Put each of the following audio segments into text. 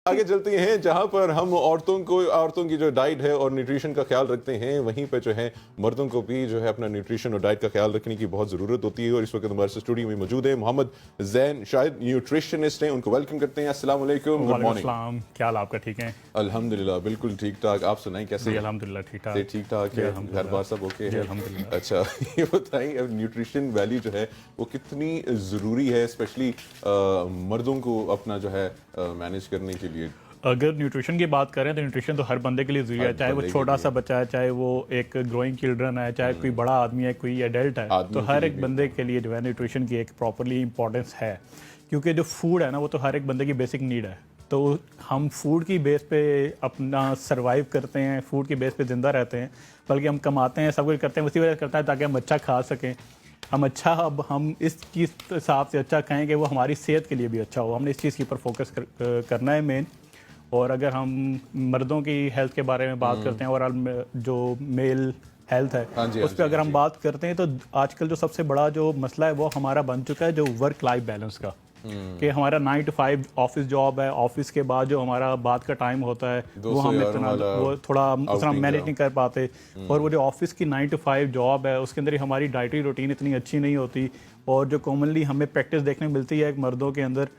आगे चलते हैं जहां पर हम औरतों की जो डाइट है और न्यूट्रिशन का ख्याल रखते हैं, वहीं पर जो है मर्दों को भी जो है अपना न्यूट्रिशन और डाइट का ख्याल रखने की बहुत ज़रूरत होती है। और इस वक्त हमारे स्टूडियो में मौजूद है मोहम्मद जैन, शायद न्यूट्रिशनिस्ट हैं, उनको वेलकम करते हैं। अस्सलाम वालेकुम, गुड मॉर्निंग। क्या हाल आपका? ठीक है अल्हम्दुलिल्लाह, बिल्कुल ठीक ठाक। आप सुनाएं कैसे? अल्हम्दुलिल्लाह ठीक ठाक। ठीक ठाक है, घर बार सब ओके है? अल्हम्दुलिल्लाह। अच्छा, ये बताएं अब न्यूट्रिशन वैल्यू जो है वो कितनी ज़रूरी है, स्पेशली मर्दों को अपना जो है मैनेज करने के लिए। अगर न्यूट्रिशन की बात करें तो न्यूट्रिशन तो हर बंदे के लिए ज़रूरी है, चाहे वो छोटा सा बच्चा है, चाहे वो एक ग्रोइंग चिल्ड्रन है, चाहे कोई बड़ा आदमी है, कोई एडल्ट है, तो हर एक बंदे के लिए जो है न्यूट्रिशन की एक प्रॉपरली इंपॉर्टेंस है। क्योंकि जो फूड है ना वो तो हर एक बंदे की बेसिक नीड है। तो हम फूड की बेस पे अपना सर्वाइव करते हैं, फूड की बेस पे ज़िंदा रहते हैं, बल्कि हम कमाते हैं, सब कुछ करते हैं उसी वजह से करता है ताकि हम अच्छा खा सकें। हम इस चीज़ के हिसाब से अच्छा खाएं कि वो हमारी सेहत के लिए भी अच्छा हो। हमने इस चीज़ के ऊपर फोकस करना है मेन। और अगर हम मर्दों की हेल्थ के बारे में बात करते हैं और जो मेल हेल्थ है उस पर अगर हम बात करते हैं तो आजकल जो सबसे बड़ा जो मसला है वो हमारा बन चुका है जो वर्क लाइफ बैलेंस का। कि हमारा 9 to 5 ऑफिस जॉब है, ऑफिस के बाद जो हमारा बाद का टाइम होता है वो हम इतना वो थोड़ा उतना मैनेज नहीं कर पाते। और वो जो ऑफिस की 9 to 5 जॉब है उसके अंदर ही हमारी डाइटरी रूटीन इतनी अच्छी नहीं होती। और जो कॉमनली हमें प्रैक्टिस देखने मिलती है मर्दों के अंदर,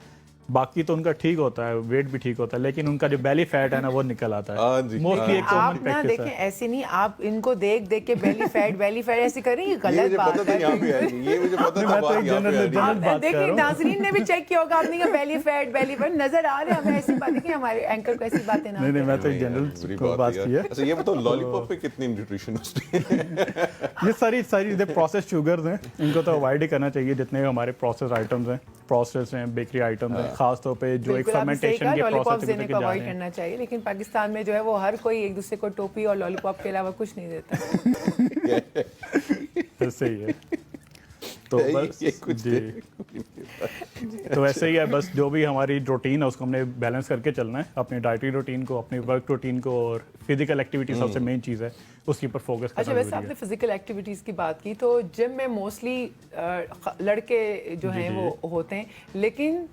बाकी तो उनका ठीक होता है, वेट भी ठीक होता है, लेकिन उनका जो बेली फैट है ना वो निकल आता है। मोस्टली एक कॉमन प्रैक्टिस है। देखें ऐसे नहीं, आप इनको देख के बेली फैट ऐसे करें, ये गलत बात है। ये मुझे पता था। मैं तो एक जनरल बात कर देखिए रहा हूं। नाज़रीन ने भी चेक किया होगा आपने कि बेली फैट नजर आ रहे हैं हमें, ऐसी बातें कि हमारे एंकर को ऐसी बातें ना। नहीं, मैं तो एक जनरल बात की है। अच्छा, ये बताओ लॉलीपॉप पे कितनी न्यूट्रिशन ये सारी प्रोसेस शुगर्स हैं, इनको तो अवॉइड ही करना चाहिए। जितने हमारे प्रोसेस आइटम्स हैं, प्रोसेस हैं, बेकरी आइटम्स हैं, खास तौर पे जो एक फर्मेंटेशन के प्रोसेस देने को अवॉइड करना चाहिए। लेकिन पाकिस्तान में जो है वो हर कोई एक दूसरे को टोपी और लॉलीपॉप के अलावा कुछ नहीं देता। सही है। तो बस जी, तो ऐसे ही है। बस जो भी हमारी रूटीन है उसको हमने बैलेंस करके चलना है, अपनी डाइटरी रूटीन को, अपनी वर्क रूटीन को, और फिजिकल एक्टिविटी सबसे मेन चीज़ है, उसके ऊपर फोकस करना। अच्छा, वैसे आपने फिजिकल एक्टिविटीज़ की बात की तो जिम में मोस्टली लड़के जो हैं वो होते हैं, लेकिन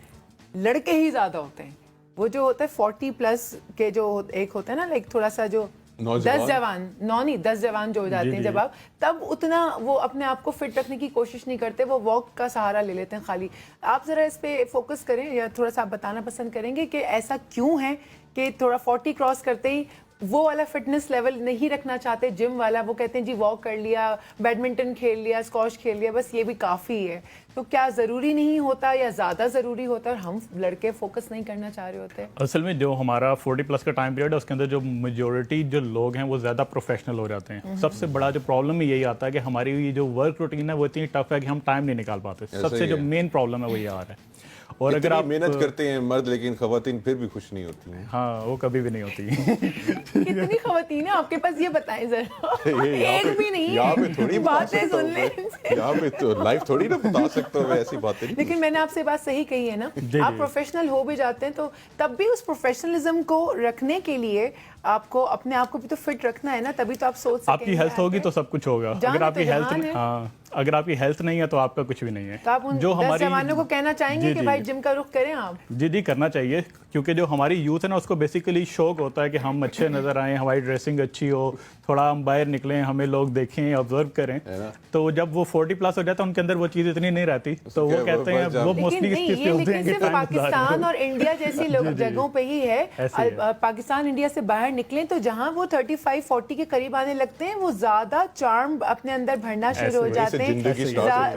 लड़के ही ज़्यादा होते हैं। वो जो होता है 40+ के जो एक होता है ना, लाइक थोड़ा सा जो 10 जवान जो हो जाते हैं जब आप, तब उतना वो अपने आप को फिट रखने की कोशिश नहीं करते, वो वॉक का सहारा ले लेते हैं खाली। आप ज़रा इस पे फोकस करें या थोड़ा सा आप बताना पसंद करेंगे कि ऐसा क्यों है कि थोड़ा 40 क्रॉस करते ही वो वाला फिटनेस लेवल नहीं रखना चाहते जिम वाला। वो कहते हैं जी वॉक कर लिया, बैडमिंटन खेल लिया, स्क्वॉश खेल लिया, बस ये भी काफ़ी है। तो क्या ज़रूरी नहीं होता या ज़्यादा ज़रूरी होता है और हम लड़के फोकस नहीं करना चाह रहे होते? असल में जो हमारा 40+ का टाइम पीरियड है उसके अंदर जो मेजोरिटी जो लोग हैं वो ज़्यादा प्रोफेशनल हो जाते हैं। सबसे बड़ा जो प्रॉब्लम यही आता है कि हमारी जो वर्क रूटीन है वो इतनी टफ है कि हम टाइम नहीं निकाल पाते। सबसे जो मेन प्रॉब्लम है वो ये आ रहा है। और अगर आप मेहनत करते हैं मर्द, लेकिन खवातीन फिर भी खुश नहीं होती हैं। हाँ, वो कभी भी नहीं होती। कितनी खवातीन है आपके पास, ये बताएं जरा। एक भी नहीं, यहाँ पे थोड़ी बातें सुन ले। यहाँ पे तो लाइफ थोड़ी ना बता सकता हूँ ऐसी बातें। लेकिन मैंने आपसे बात सही कही है ना, आप प्रोफेशनल हो भी जाते हैं तो तब भी उस प्रोफेशनलिज्म को रखने के लिए आपको अपने आप को भी तो फिट रखना है ना, तभी तो आप सोच सकेंगे। आपकी हेल्थ होगी तो सब कुछ होगा। अगर आपकी हेल्थ नहीं है तो आपका कुछ भी नहीं है। तो आप उन जो 10 जवानों को कहना चाहेंगे कि भाई जिम का रुख करें आप? जी करना चाहिए, क्योंकि जो हमारी यूथ है ना उसको बेसिकली शौक होता है कि हम अच्छे नजर आए, हमारी ड्रेसिंग अच्छी हो, थोड़ा हम बाहर निकलें, हमें लोग देखें, ऑब्जर्व करें। तो जब वो 40+ हो जाता है उनके अंदर वो चीज़ इतनी नहीं रहती, तो वो कहते हैं वो मोस्टली इस चीज़ पे होते हैं कि पाकिस्तान और इंडिया जैसी जगहों पे ही है। पाकिस्तान इंडिया से बाहर निकलें तो जहाँ वो 35-40 के करीब आने लगते हैं वो ज्यादा चार्म अपने अंदर भरना शुरू हो जाते हैं।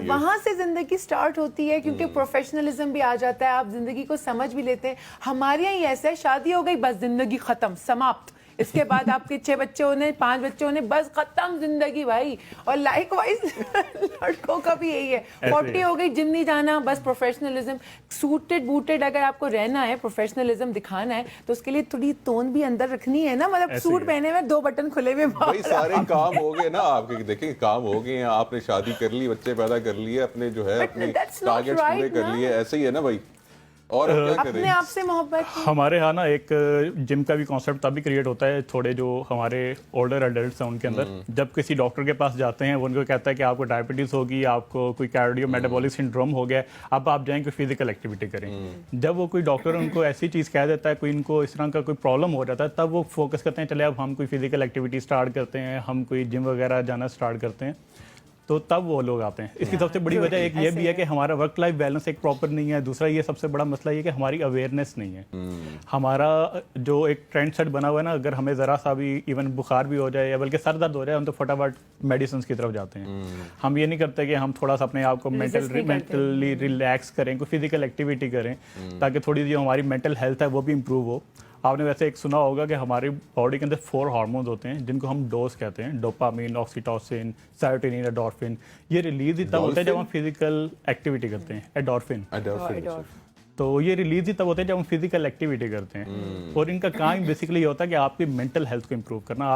वहां से जिंदगी स्टार्ट होती है, क्योंकि प्रोफेशनलिज्म भी आ जाता है, आप जिंदगी को समझ भी लेते हैं। हमारे यहाँ ऐसा है, शादी हो गई बस जिंदगी खत्म, समाप्त। इसके बाद आपके 6 बच्चे होने, 5 बच्चे होने, बस खत्म जिंदगी भाई। और लाइक वाइज लड़कों का भी यही है। 40 हो गई, जिम नहीं जाना, बस प्रोफेशनलिज्म। सूटेड बूटेड अगर आपको रहना है, प्रोफेशनलिज्म दिखाना है, तो उसके लिए थोड़ी टोन भी अंदर रखनी है ना। मतलब सूट पहने में 2 बटन खुले हुए, भाई सारे काम हो गए ना आपके। देखें काम हो गए हैं, आपने शादी कर ली, बच्चे पैदा कर लिए, अपने जो है अपने टारगेट्स पूरे कर लिए, ऐसे ही है ना भाई। और अब क्या अपने करें? आप से मोहब्बत की? हमारे यहाँ ना एक जिम का भी कॉन्सेप्ट तभी क्रिएट होता है थोड़े जो हमारे ओल्डर एडल्ट्स हैं उनके अंदर, जब किसी डॉक्टर के पास जाते हैं वो उनको कहता है कि आपको डायबिटीज़ होगी, आपको कोई कार्डियो मेटाबॉलिक सिंड्रोम हो गया, अब आप जाएं कोई फिजिकल एक्टिविटी करें। जब वो कोई डॉक्टर उनको ऐसी चीज़ कह देता है, कोई इनको इस तरह का कोई प्रॉब्लम हो जाता है, तब वो फोकस करते हैं चले अब हम कोई फिजिकल एक्टिविटी स्टार्ट करते हैं, हम कोई जिम वगैरह जाना स्टार्ट करते हैं, तो तब वो लोग आते हैं। इसकी सबसे बड़ी वजह एक ये भी है कि हमारा वर्क लाइफ बैलेंस एक प्रॉपर नहीं है। दूसरा ये सबसे बड़ा मसला ये कि हमारी अवेयरनेस नहीं है। हमारा जो एक ट्रेंड सेट बना हुआ है ना, अगर हमें ज़रा सा भी इवन बुखार भी हो जाए या बल्कि सर दर्द हो जाए, हम तो फटाफट मेडिसिन की तरफ जाते हैं। हम ये नहीं करते कि हम थोड़ा सा अपने आप को मेंटली रिलैक्स करें, कोई फिजिकल एक्टिविटी करें, ताकि थोड़ी जो हमारी मेंटल हेल्थ है वो भी इम्प्रूव हो। आपने वैसे एक सुना होगा कि हमारी बॉडी के अंदर 4 हार्मोन्स होते हैं जिनको हम डोज कहते हैं, डोपामिन, ऑक्सीटोसिन, सेरोटोनिन, एंडोर्फिन। ये रिलीज ही तब होते हैं जब हम फिजिकल एक्टिविटी करते हैं। एंडोर्फिन, तो ये रिलीज ही तब होते हैं जब हम फिजिकल एक्टिविटी करते हैं। और इनका काम बेसिकली ये होता है कि आपकी मेंटल हेल्थ को इम्प्रूव करना,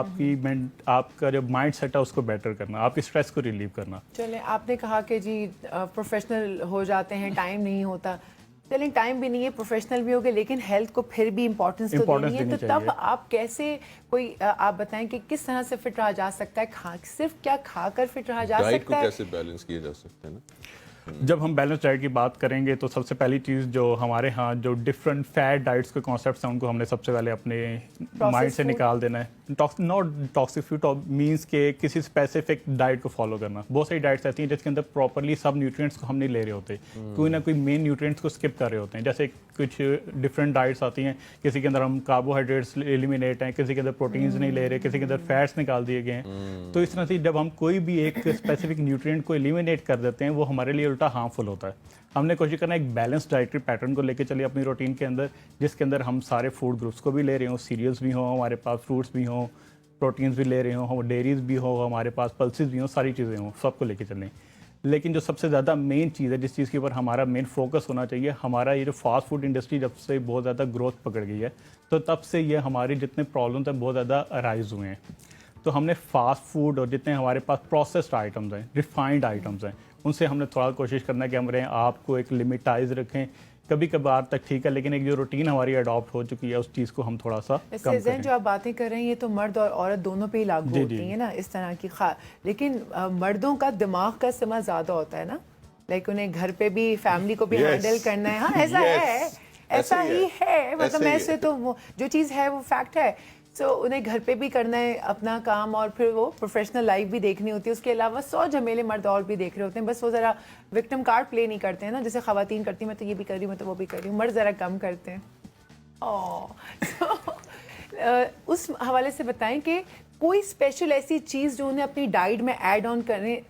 आपका जो माइंड सेट है उसको बेटर करना, आपकी स्ट्रेस को रिलीव करना। चले, आपने कहा कि जी प्रोफेशनल हो जाते हैं, टाइम नहीं होता। चलें, टाइम भी नहीं है, प्रोफेशनल भी हो गए, लेकिन हेल्थ को फिर भी इम्पोर्टेंस तो देनी है। तो तब आप कैसे कोई आप बताएं कि किस तरह से फिट रहा जा सकता है? सिर्फ क्या खाकर फिट रहा जा सकता है? डाइट को कैसे बैलेंस किया जा सकता है ना? जब हम बैलेंस डाइट की बात करेंगे तो सबसे पहली चीज़ जो हमारे यहाँ जो डिफरेंट फैट डाइट्स के कॉन्सेप्ट्स हैं उनको हमने सबसे पहले अपने माइंड से निकाल देना है। नॉट टॉक्सिक फूड मीन्स के किसी स्पेसिफिक डाइट को फॉलो करना। बहुत सारी डाइट्स ऐसी हैं जिसके अंदर प्रॉपरली सब न्यूट्रिएंट्स को हम नहीं ले रहे होते, कोई ना कोई मेन न्यूट्रिएंट्स को स्किप कर रहे होते हैं। जैसे कुछ डिफरेंट डाइट्स आती हैं, किसी के अंदर हम कार्बोहाइड्रेट्स एलिमिनेट हैं, किसी के अंदर प्रोटीन्स नहीं ले रहे, किसी के अंदर फैट्स निकाल दिए गए हैं। तो इस तरह से जब हम कोई भी एक स्पेसिफिक न्यूट्रिएंट को एलिमिनेट कर देते हैं वो हमारे लिए उल्टा हार्मफुल होता है। हमने कोशिश करना है एक बैलेंस डाइटरी पैटर्न को लेके चलिए अपनी रूटीन के अंदर, जिसके अंदर हम सारे फूड ग्रुप्स को भी ले रहे हों, सीरियल्स भी हों हमारे पास, फ्रूट्स भी हों, प्रोटीन्स भी ले रहे हों, डेयरीज भी हो हमारे पास, पल्सेस भी हों, सारी चीज़ें हों, सबको लेके चलें। लेकिन जो सबसे ज़्यादा मेन चीज़ है, जिस चीज़ के ऊपर हमारा मेन फोकस होना चाहिए, हमारा ये जो फास्ट फूड इंडस्ट्री जब से बहुत ज़्यादा ग्रोथ पकड़ गई है, तो तब से ये हमारी जितने प्रॉब्लम्स हैं बहुत ज़्यादा अराइज हुए हैं। तो हमने फास्ट फूड और जितने हमारे पास प्रोसेस्ड आइटम्स हैं, रिफाइंड आइटम्स हैं, उनसे हमने थोड़ा कोशिश करना है कि हमारे आपको एक लिमिटाइज रखें। कभी कभार तक ठीक है, लेकिन एक जो रूटीन हमारी अडॉप्ट हो चुकी है उस चीज़ को हम थोड़ा सा कम करें। जो आप बातें कर रहे हैं ये तो मर्द और औरत दोनों पे ही लागू होती है ना इस तरह की लेकिन मर्दों का दिमाग का इस्तेमाल ज़्यादा होता है ना, लाइक उन्हें घर पे भी फैमिली को भी हैंडल करना है। हाँ, ऐसा है, ऐसा ही है, मतलब ऐसे तो जो चीज़ है वो फैक्ट है। सो उन्हें घर पे भी करना है अपना काम और फिर वो प्रोफेशनल लाइफ भी देखनी होती है। उसके अलावा 100 झमेले मर्द और भी देख रहे होते हैं, बस वो ज़रा विक्टिम कार्ड प्ले नहीं करते हैं ना, जैसे ख़वातीन करती हैं, मैं तो ये भी कर रही हूँ, मैं तो वो भी कर रही हूँ। मर्द ज़रा कम करते हैं। उस हवाले से बताएं कि कोई स्पेशल ऐसी चीज़ जो उन्हें अपनी डाइट में ऐड ऑन करें,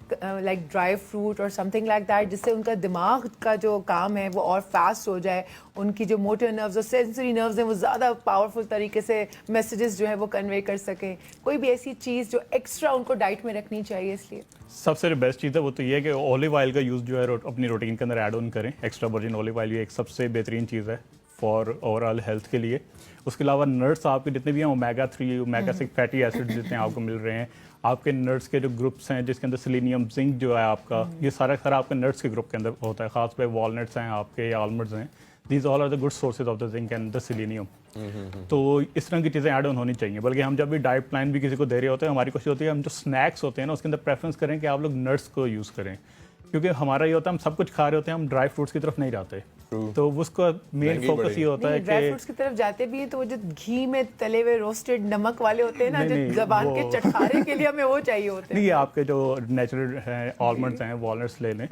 लाइक ड्राई फ्रूट और समथिंग लाइक दैट, जिससे उनका दिमाग का जो काम है वो और फास्ट हो जाए, उनकी जो मोटर नर्व्स और सेंसरी नर्व्स हैं वो ज़्यादा पावरफुल तरीके से मैसेजेस जो है वो कन्वे कर सकें। कोई भी ऐसी चीज़ जो एक्स्ट्रा उनको डाइट में रखनी चाहिए? इसलिए सबसे बेस्ट चीज़ है वो तो ये है कि ओलिव ऑयल का यूज़ जो है अपनी रूटीन के अंदर ऐड ऑन करें। एक्स्ट्रा वर्जिन ओलिव ऑयल ये एक सबसे बेहतरीन चीज़ है फॉर ओवरऑल हेल्थ के लिए। उसके अलावा नट्स आपके जितने भी हैं, ओमेगा 3 ओमेगा 6 फैटी एसिड जितने आपको मिल रहे हैं, आपके नट्स के जो ग्रुप्स हैं जिसके अंदर सेलेनियम, जिंक जो है आपका, ये सारा आपके नट्स के ग्रुप के अंदर होता है। खास पे वॉलनट्स हैं आपके या आलमंड्स हैं, these all are the good sources of the zinc and the selenium. तो इस तरह की चीज़ें ऐड ऑन होनी चाहिए। बल्कि हम जब भी डाइट प्लान भी किसी को दे रहे होते हैं, हमारी कोशिश होती है हम जो स्नैक्स होते हैं ना उसके अंदर प्रेफरेंस करें कि आप लोग नट्स को यूज़ करें, क्योंकि हमारा ये होता है हम सब कुछ खा रहे होते हैं, हम ड्राई फ्रूट्स की तरफ नहीं जाते। तो उसका मेन फोकस ये होता है कि ड्राई फ्रूट्स की तरफ जाते भी हैं तो वो जो घी में तले हुए रोस्टेड नमक वाले होते हैं ना, जो ज़बान के चटखारे के लिए हमें वो चाहिए होते हैं। नहीं, आपके जो नेचुरल हैं आलमंड्स हैं, वॉलनट्स ले लें,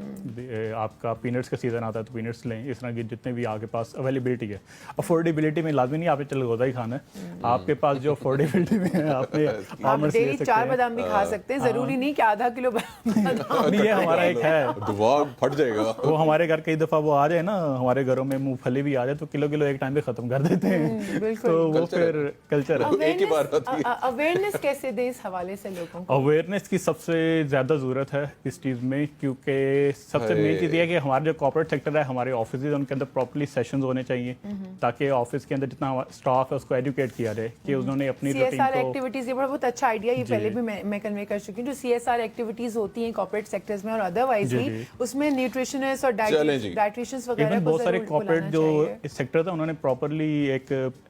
आपका पीनट्स का सीजन आता है तो पीनट्स लें। इस तरह की जितने भी आपके पास अवेलेबिलिटी है, अफोर्डेबिलिटी में लाजमी नहीं आपने चलगोदा ही खाना है, आपके पास जो अफोर्डेबिलिटी में है आपने आलमंड्स ले सकते हैं। 4 बादाम भी खा सकते हैं, ज़रूरी नहीं कि आधा किलो बादाम। ये हमारा एक है, दिमाग फट जाएगा। वो हमारे घर कई दफ़ा वो आ जाए ना, हमारे घरों में मूंगफली भी आ जाए तो किलो किलो एक टाइम पे खत्म कर देते हैं। तो वो फिर कल्चर है। एक ही बार होती है। अवेयरनेस कैसे दें इस हवाले से लोगों को? अवेयरनेस की सबसे ज़्यादा ज़रूरत है इस चीज़ में, क्योंकि सबसे मेन चीज़ ये है कि हमारा जो कॉर्पोरेट सेक्टर है, हमारे ऑफिस उनके अंदर प्रॉपर्ली सेशंस होने चाहिए, ताकि ऑफिस के अंदर जितना स्टाफ है उसको एजुकेट किया जाए कि उन्होंने अपनी CSR एक्टिविटीज, ये बहुत अच्छा आइडिया, ये पहले भी मैं कन्वे कर चुकी हूँ। जो CSR एक्टिविटीज होती हैं कॉर्पोरेट सेक्टर्स में और अदरवाइज भी, उसमें न्यूट्रिशनिस्ट और डाइटिशियंस वगैरह को बहुत सारे जरूर कॉर्पोरेट बुलाना जो चाहिए। इस सेक्टर था उन्होंने प्रॉपरली एक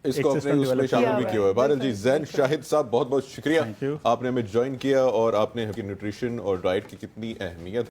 इसको अपने सिस्टम उसमें डेवलप शामिल किया भी हुआ किया हुआ है। है। बहरहाल जी, बिल्कुल, जैन बिल्कुल। शाहिद साहब बहुत बहुत शुक्रिया, Thank you. आपने हमें ज्वाइन किया और आपने न्यूट्रिशन और डाइट की कितनी अहमियत